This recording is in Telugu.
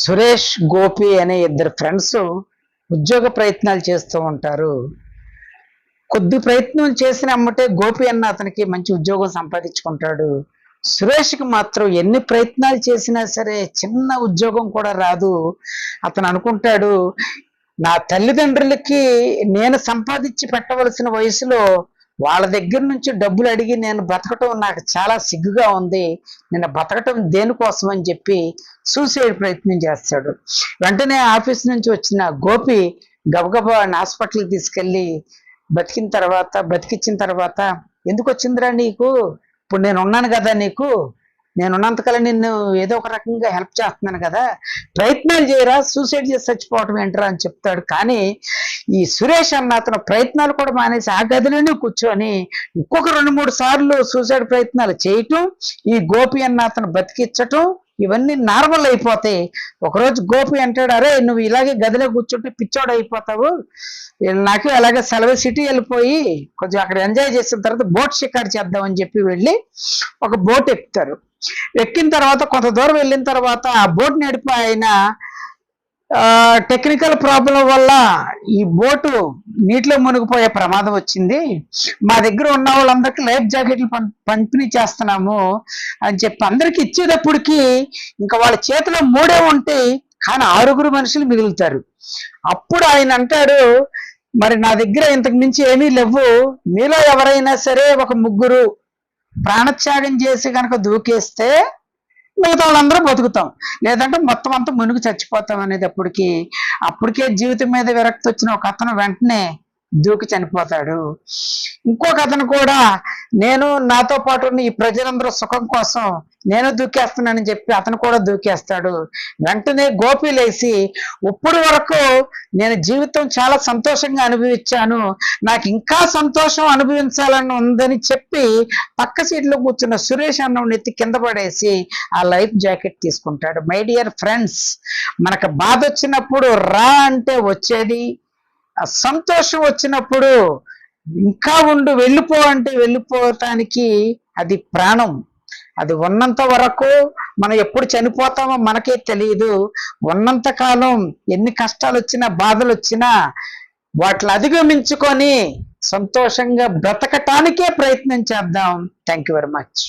సురేష్ గోపి అనే ఇద్దరు ఫ్రెండ్స్ ఉద్యోగ ప్రయత్నాలు చేస్తూ ఉంటారు. కొద్ది ప్రయత్నం చేసిన అమ్మటే గోపి అన్న అతనికి మంచి ఉద్యోగం సంపాదించుకుంటాడు. సురేష్కి మాత్రం ఎన్ని ప్రయత్నాలు చేసినా సరే చిన్న ఉద్యోగం కూడా రాదు. అతను అనుకుంటాడు, నా తల్లిదండ్రులకి నేను సంపాదించి పెట్టవలసిన వయసులో వాళ్ళ దగ్గర నుంచి డబ్బులు అడిగి నేను బతకటం నాకు చాలా సిగ్గుగా ఉంది. నేను బతకటం దేనికోసం అని చెప్పి సూసైడ్ ప్రయత్నం చేస్తాడు. వెంటనే ఆఫీస్ నుంచి వచ్చిన గోపి గబగబా హాస్పిటల్కి తీసుకెళ్ళి బతికించిన తర్వాత ఎందుకు వచ్చిందిరా నీకు, ఇప్పుడు నేను ఉన్నాను కదా, నేనున్నంతకాలం నిన్ను ఏదో ఒక రకంగా హెల్ప్ చేస్తున్నాను కదా, ప్రయత్నాలు చేయరా, సూసైడ్ చేసి చచ్చిపోవటం ఏంటరా అని చెప్తాడు. కానీ ఈ సురేష్ అన్న అతను ప్రయత్నాలు కూడా మానేసి ఆ గదిలోనే కూర్చొని ఇంకొక 2-3 సార్లు సూసైడ్ ప్రయత్నాలు చేయటం, ఈ గోపి అన్న అతను బతికించటం, ఇవన్నీ నార్మల్ అయిపోతాయి. ఒకరోజు గోపి అంటాడు, అరే నువ్వు ఇలాగే గదిలో కూర్చుంటే పిచ్చోడు అయిపోతావు, నాకు అలాగే సెలవు సిటీ వెళ్ళిపోయి కొంచెం అక్కడ ఎంజాయ్ చేసిన తర్వాత బోట్ షికారు చేద్దామని చెప్పి వెళ్ళి ఒక బోట్ ఎక్కుతారు. ఎక్కిన తర్వాత కొంత దూరం వెళ్ళిన తర్వాత ఆ బోట్ నడిపి ఆయన టెక్నికల్ ప్రాబ్లం వల్ల ఈ బోటు నీటిలో మునిగిపోయే ప్రమాదం వచ్చింది, మా దగ్గర ఉన్న వాళ్ళందరికీ లైఫ్ జాకెట్లు పంపిణీ చేస్తున్నాము అని చెప్పి అందరికి ఇచ్చేటప్పటికి ఇంకా వాళ్ళ చేతిలో 3 ఉంటాయి, కానీ 6 మనుషులు మిగులుతారు. అప్పుడు ఆయన అంటాడు, మరి నా దగ్గర ఇంతకు మించి ఏమీ లేవు, మీలో ఎవరైనా సరే ఒక 3 ప్రాణత్యాగం చేసి కనుక దూకేస్తే మిగతా వాళ్ళందరూ బతుకుతాం, లేదంటే మొత్తం అంతా మునిగి చచ్చిపోతాం అనేది అప్పటికే జీవితం మీద విరక్తి వచ్చిన ఒక అతను వెంటనే దూకి చనిపోతాడు. ఇంకొక అతను కూడా నేను నాతో పాటు ఉన్న ఈ ప్రజలందరూ సుఖం కోసం నేను దూకేస్తున్నానని చెప్పి అతను కూడా దూకేస్తాడు. వెంటనే గోపి లేచి, ఇప్పుడు వరకు నేను జీవితం చాలా సంతోషంగా అనుభవించాను, నాకు ఇంకా సంతోషం అనుభవించాలని ఉందని చెప్పి పక్క సీట్లో కూర్చున్న సురేష్ అన్నం ఎత్తి కింద పడేసి ఆ లైఫ్ జాకెట్ తీసుకుంటాడు. మై డియర్ ఫ్రెండ్స్, మనకు బాధ వచ్చినప్పుడు రా అంటే వచ్చేది, ఆ సంతోషం వచ్చినప్పుడు ఇంకా ఉండు, వెళ్ళిపో అంటే వెళ్ళిపోవటానికి అది ప్రాణం. అది ఉన్నంత వరకు మనం ఎప్పుడు చనిపోతామో మనకే తెలియదు. ఉన్నంత కాలం ఎన్ని కష్టాలు వచ్చినా బాధలు వచ్చినా వాటిని అధిగమించుకొని సంతోషంగా బ్రతకటానికే ప్రయత్నం చేద్దాం. Thank you very much.